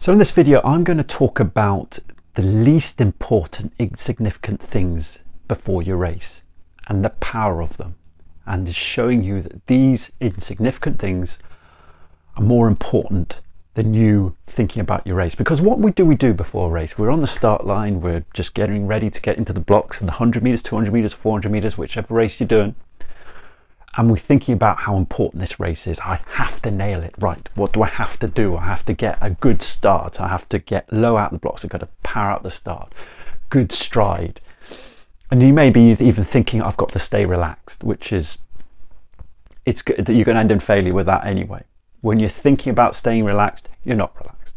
So in this video, I'm going to talk about the least important, insignificant things before your race and the power of them, and showing you that these insignificant things are more important than you thinking about your race. Because what we do before a race, we're on the start line, we're just getting ready to get into the blocks and the 100 meters, 200 meters, 400 meters, whichever race you're doing. And we're thinking about how important this race is. I have to nail it right. What do I have to do? I have to get a good start. I have to get low out the blocks. I've got to power out the start. Good stride. And you may be even thinking, I've got to stay relaxed, which is, it's good that you're going to end in failure with that anyway. When you're thinking about staying relaxed, you're not relaxed.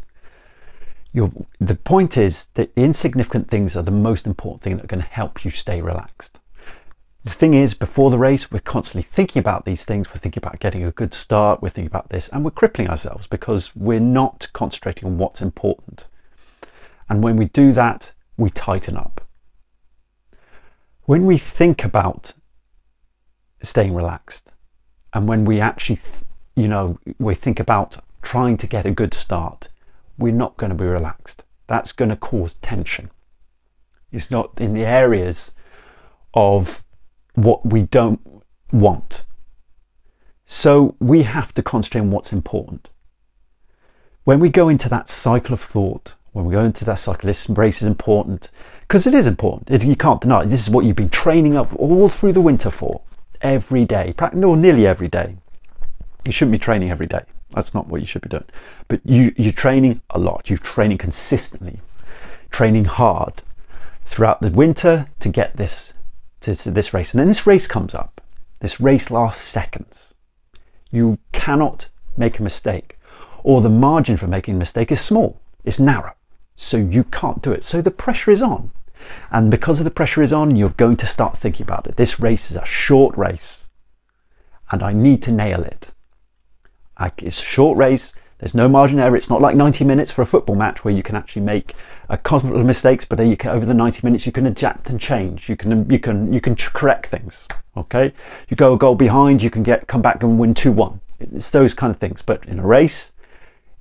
The point is that the insignificant things are the most important thing that are going to help you stay relaxed. The thing is, before the race, we're constantly thinking about these things. We're thinking about getting a good start. We're thinking about this, and we're crippling ourselves because we're not concentrating on what's important. And when we do that, we tighten up. When we think about staying relaxed, and when we actually, we think about trying to get a good start, we're not going to be relaxed. That's going to cause tension. It's not in the areas of what we don't want. So we have to concentrate on what's important. When we go into that cycle of thought, when we go into that cycle, this race is important, because it is important. You can't deny it. This is what you've been training up all through the winter for, every day, or nearly every day. You shouldn't be training every day. That's not what you should be doing. But you're training a lot. You're training consistently, training hard throughout the winter to get this to this race. And then this race comes up. This race lasts seconds. You cannot make a mistake, or the margin for making a mistake is small. It's narrow. So you can't do it. So the pressure is on. And because of the pressure is on, you're going to start thinking about it. This race is a short race and I need to nail it. It's a short race. There's no margin of error. It's not like 90 minutes for a football match where you can actually make a couple of mistakes, but then you can, over the 90 minutes, you can adapt and change. You can correct things. Okay, you go a goal behind, you can come back and win 2-1. It's those kind of things. But in a race,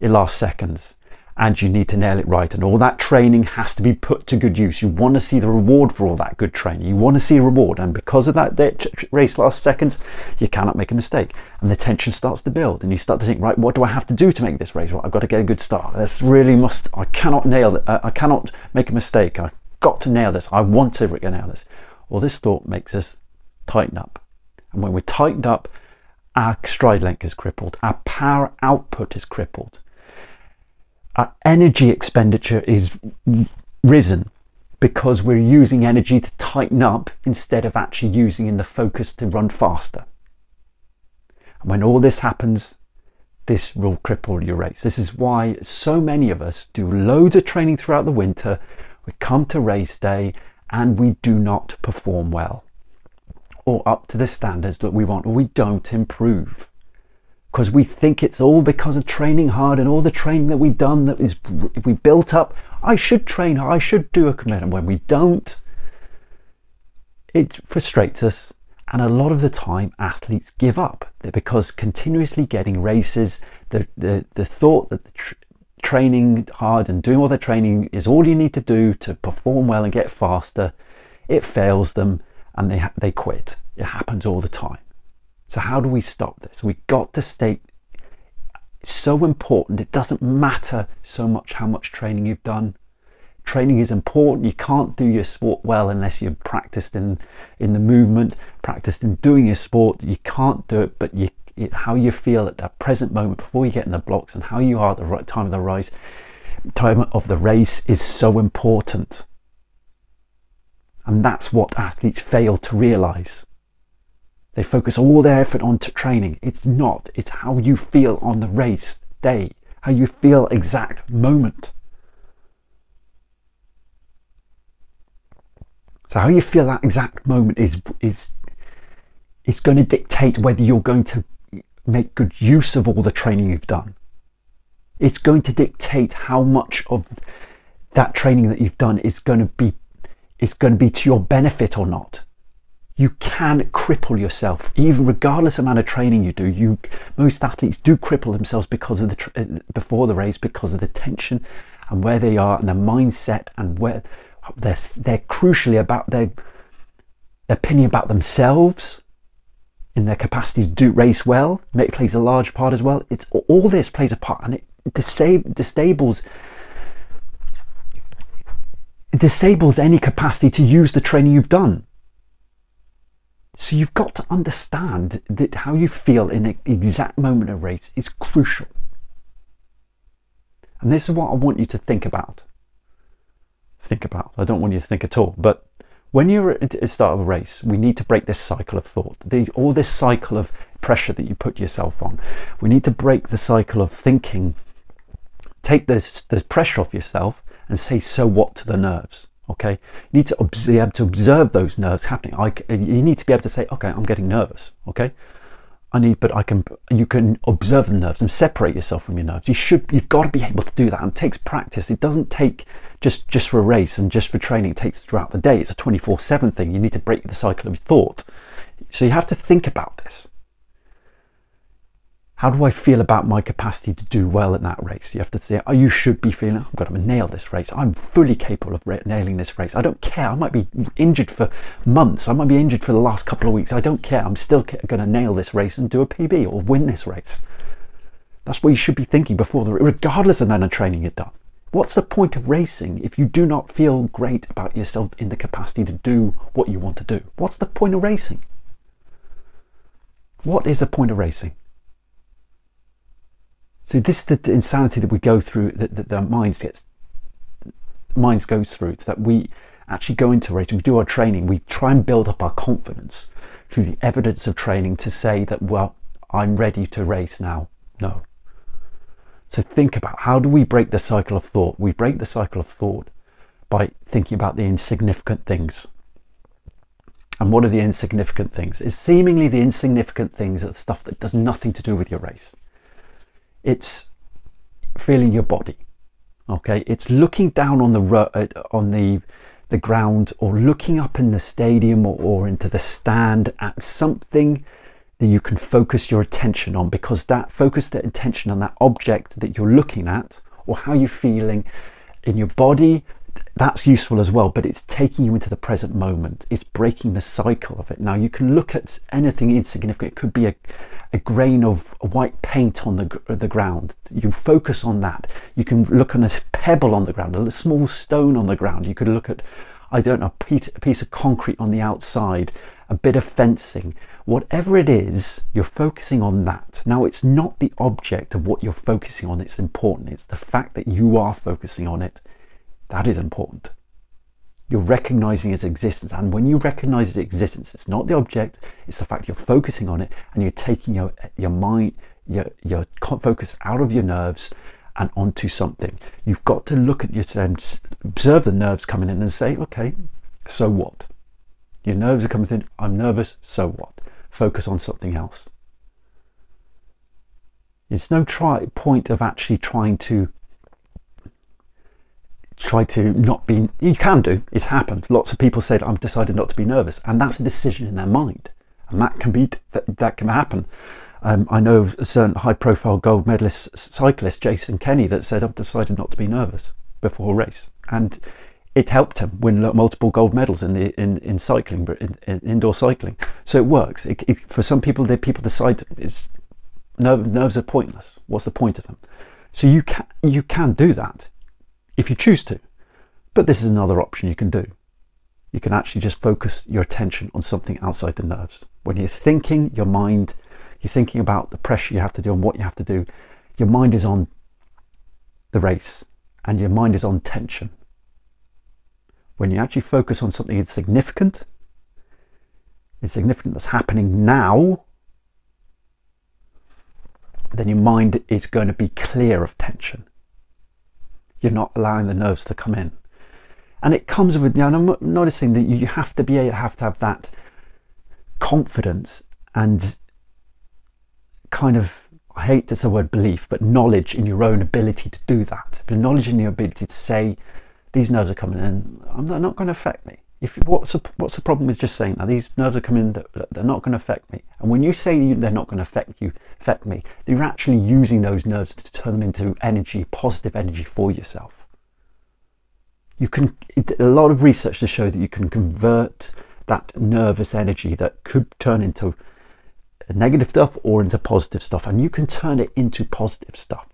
it lasts seconds, and you need to nail it right. And all that training has to be put to good use. You want to see the reward for all that good training. You want to see a reward, and because of that race lasts seconds, you cannot make a mistake, and the tension starts to build, and you start to think, right, what do I have to do to make this race? Well, I've got to get a good start. I cannot nail it. I cannot make a mistake. I've got to nail this. I want to nail this. Well, this thought makes us tighten up, and when we're tightened up, our stride length is crippled. Our power output is crippled. Our energy expenditure is risen because we're using energy to tighten up instead of actually using in the focus to run faster. And when all this happens, this will cripple your race. This is why so many of us do loads of training throughout the winter. We come to race day and we do not perform well or up to the standards that we want, or we don't improve. Because we think it's all because of training hard and all the training that we've done, we built up. I should train hard, I should do a commitment. When we don't, it frustrates us. And a lot of the time athletes give up. They're because continuously getting races, the thought that training hard and doing all their training is all you need to do to perform well and get faster, it fails them and they quit. It happens all the time. So how do we stop this? We've got to stay so important. It doesn't matter so much how much training you've done. Training is important. You can't do your sport well unless you've practiced in the movement, practiced in doing your sport. You can't do it, but how you feel at that present moment before you get in the blocks and how you are at the right time of the race is so important. And that's what athletes fail to realize. They focus all their effort on training. It's not. It's how you feel on the race day, how you feel exact moment. So how you feel that exact moment is going to dictate whether you're going to make good use of all the training you've done. It's going to dictate how much of that training that you've done is going to be to your benefit or not. You can cripple yourself, even regardless of the amount of training you do. Most athletes do cripple themselves because of before the race, because of the tension and where they are and their mindset, and where they're crucially about their opinion about themselves, in their capacity to do race well. It plays a large part as well. It's all this plays a part, and it disables any capacity to use the training you've done. So you've got to understand that how you feel in an exact moment of race is crucial. And this is what I want you to think about. I don't want you to think at all. But when you're at the start of a race, we need to break this cycle of thought. All this cycle of pressure that you put yourself on. We need to break the cycle of thinking. Take the pressure off yourself and say, so what, to the nerves. Okay, you need to be able to observe those nerves happening. You need to be able to say, okay, I'm getting nervous. Okay, you can observe the nerves and separate yourself from your nerves. You've got to be able to do that, and it takes practice. It doesn't take just for a race and just for training. It takes throughout the day. It's a 24/7 thing. You need to break the cycle of thought. So you have to think about this. How do I feel about my capacity to do well in that race? You have to say, you should be feeling, I'm going to nail this race. I'm fully capable of nailing this race. I don't care. I might be injured for months. I might be injured for the last couple of weeks. I don't care. I'm still going to nail this race and do a PB or win this race. That's what you should be thinking before regardless of the amount of training you've done. What's the point of racing if you do not feel great about yourself in the capacity to do what you want to do? What's the point of racing? What is the point of racing? So this is the insanity that we go through, that the minds goes through. It's that we actually go into a race, we do our training, we try and build up our confidence through the evidence of training to say that, well, I'm ready to race now. No. So think about, how do we break the cycle of thought? We break the cycle of thought by thinking about the insignificant things. And what are the insignificant things? It's seemingly the insignificant things are the stuff that does nothing to do with your race. It's feeling your body, okay? It's looking down on the ground, or looking up in the stadium or into the stand at something that you can focus your attention on, because that focus the attention on that object that you're looking at, or how you're feeling in your body. That's useful as well, but it's taking you into the present moment. It's breaking the cycle of it. Now you can look at anything insignificant. It could be a grain of white paint on the ground. You focus on that. You can look on a pebble on the ground, a small stone on the ground. You could look at, I don't know, a piece of concrete on the outside, a bit of fencing. Whatever it is, you're focusing on that. Now it's not the object of what you're focusing on it's important. It's the fact that you are focusing on it. That is important. You're recognizing its existence, and when you recognize its existence, it's not the object, it's the fact you're focusing on it, and you're taking your mind, your focus out of your nerves and onto something. You've got to look at yourself, observe the nerves coming in and say, okay, so what? Your nerves are coming in, I'm nervous, so what? Focus on something else. It's no point of actually try to not be. You can do, it's happened. Lots of people said, I've decided not to be nervous, and that's a decision in their mind, and that can happen. I know a certain high profile gold medalist cyclist, Jason Kenny, that said, I've decided not to be nervous before a race, and it helped him win multiple gold medals in cycling, in indoor cycling. So it works. For some people, people decide nerves are pointless. What's the point of them? So you can do that if you choose to, but this is another option you can do. You can actually just focus your attention on something outside the nerves. When you're thinking, your mind, you're thinking about the pressure you have to do and what you have to do, your mind is on the race and your mind is on tension. When you actually focus on something insignificant that's happening now, then your mind is going to be clear of tension. You're not allowing the nerves to come in, and it comes with, and I'm noticing that you have to have that confidence and kind of, I hate to say the word belief, but knowledge in your own ability to do that. The knowledge in your ability to say, these nerves are coming in, they're not going to affect me. What's the problem with just saying that these nerves are coming, they're not going to affect me? And when you say they're not going to affect me, you're actually using those nerves to turn them into energy, positive energy for yourself. You can, a lot of research to show that you can convert that nervous energy that could turn into negative stuff or into positive stuff, and you can turn it into positive stuff.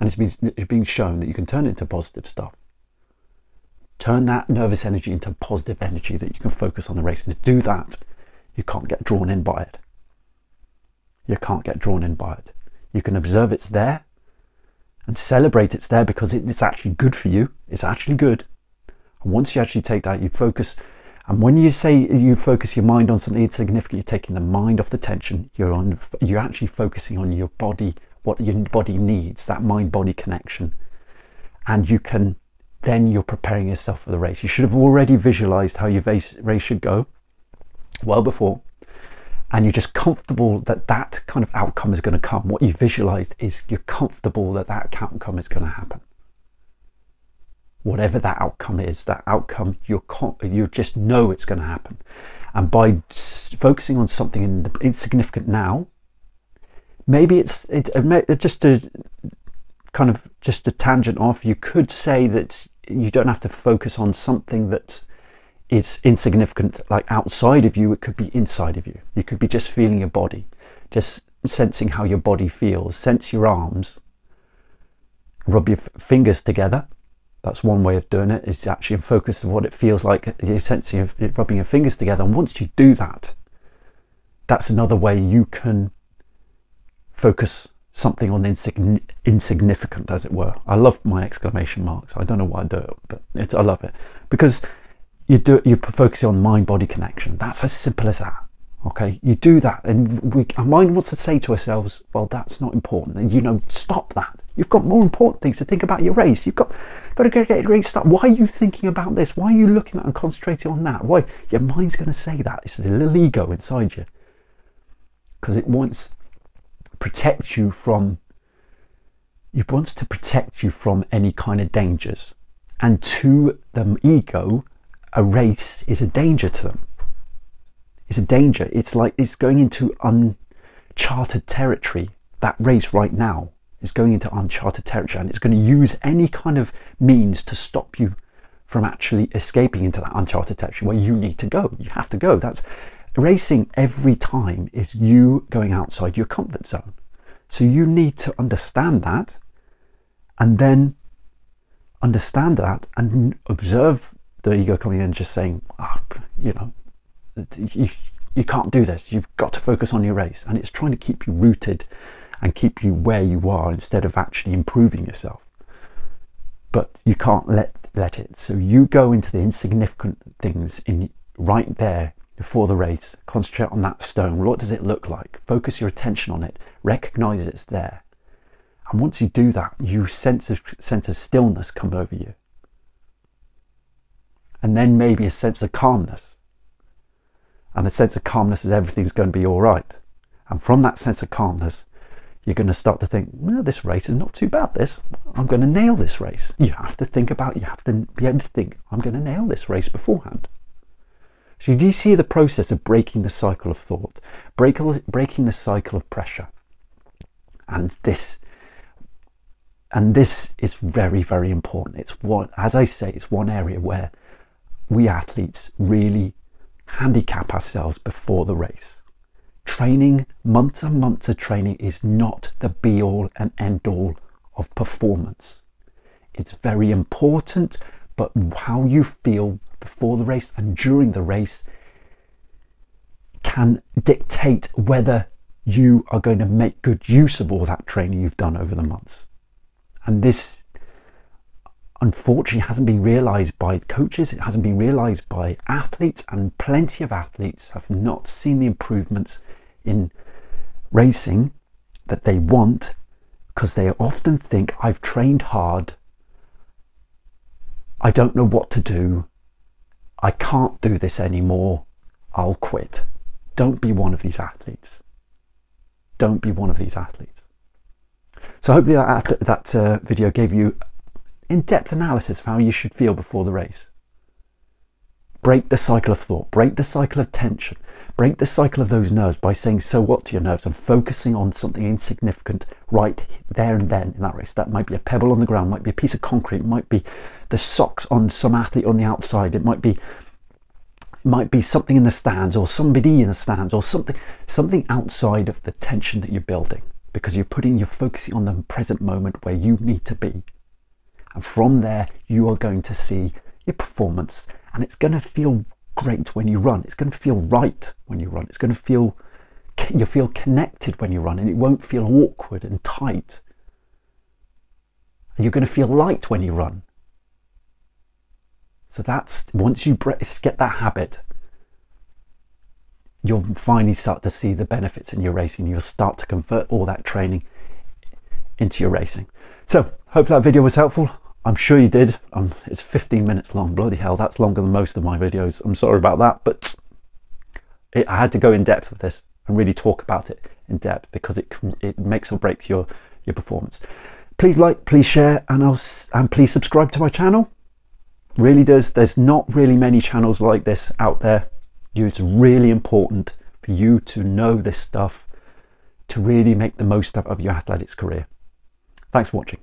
And it's been shown that you can turn it into positive stuff. Turn that nervous energy into positive energy that you can focus on the race. And to do that, you can't get drawn in by it. You can't get drawn in by it. You can observe it's there and celebrate it's there because it's actually good for you. It's actually good. And once you actually take that, you focus. And when you say you focus your mind on something insignificant, you're taking the mind off the tension. You're actually focusing on your body, what your body needs, that mind-body connection. And you can, then you're preparing yourself for the race. You should have already visualized how your race should go well before. And you're just comfortable that that kind of outcome is going to come. What you visualized is you're comfortable that that outcome is going to happen. Whatever that outcome is, that outcome, you just know it's going to happen. And by focusing on something insignificant now, maybe it's just a kind of just a tangent off. You could say that you don't have to focus on something that is insignificant, like outside of you. It could be inside of you. You could be just feeling your body, just sensing how your body feels. Sense your arms, rub your fingers together. That's one way of doing it, is actually focus on what it feels like. You're sensing of rubbing your fingers together, and once you do that, that's another way you can focus something on insignificant, as it were. I love my exclamation marks. I don't know why I do it, but I love it because you're focusing on mind-body connection. That's as simple as that. Okay, you do that, and our mind wants to say to ourselves, well, that's not important. And stop that. You've got more important things to think about your race. You've got to get a great start. Why are you thinking about this? Why are you looking at and concentrating on that? Why? Your mind's going to say that. It's a little ego inside you because it wants to protect you from. It wants to protect you from any kind of dangers, and to the ego, a race is a danger to them. It's a danger. It's like it's going into uncharted territory. That race right now is going into uncharted territory, and it's going to use any kind of means to stop you from actually escaping into that uncharted territory where you need to go. You have to go. That's racing every time is you going outside your comfort zone. So you need to understand that, and then understand that and observe the ego coming in and just saying, you can't do this. You've got to focus on your race. And it's trying to keep you rooted and keep you where you are instead of actually improving yourself. But you can't let it. So you go into the insignificant things right there before the race. Concentrate on that stone. What does it look like? Focus your attention on it. Recognize it's there. And once you do that, you sense of stillness come over you. And then maybe a sense of calmness. And a sense of calmness is everything's going to be all right. And from that sense of calmness, you're going to start to think, well, this race is not too bad. I'm going to nail this race. You have to be able to think, I'm going to nail this race beforehand. So do you see the process of breaking the cycle of thought, breaking the cycle of pressure? And this is very, very important. It's one area where we athletes really handicap ourselves before the race. Training, months and months of training, is not the be all and end all of performance. It's very important, but how you feel before the race and during the race can dictate whether you are going to make good use of all that training you've done over the months. And this, unfortunately, hasn't been realized by coaches. It hasn't been realized by athletes, and plenty of athletes have not seen the improvements in racing that they want because they often think, I've trained hard, I don't know what to do, I can't do this anymore, I'll quit. Don't be one of these athletes. Don't be one of these athletes. So hopefully that video gave you in-depth analysis of how you should feel before the race. break the cycle of thought, break the cycle of tension, break the cycle of those nerves by saying so what to your nerves and focusing on something insignificant right there and then in that race. That might be a pebble on the ground, might be a piece of concrete, it might be the socks on some athlete on the outside, it might be something in the stands, or somebody in the stands, or something outside of the tension that you're building, because you're focusing on the present moment where you need to be. And from there you are going to see your performance, and it's going to feel great when you run. It's going to feel right when you run. It's going to feel, you feel connected when you run, and it won't feel awkward and tight. And you're going to feel light when you run. So that's, once you get that habit, you'll finally start to see the benefits in your racing. You'll start to convert all that training into your racing. So hope that video was helpful. I'm sure you did. It's 15 minutes long. Bloody hell, that's longer than most of my videos. I'm sorry about that, but I had to go in depth with this and really talk about it in depth, because it makes or breaks your performance. Please like, please share, and please subscribe to my channel. Really does. There's not really many channels like this out there. It's really important for you to know this stuff to really make the most of your athletics career. Thanks for watching.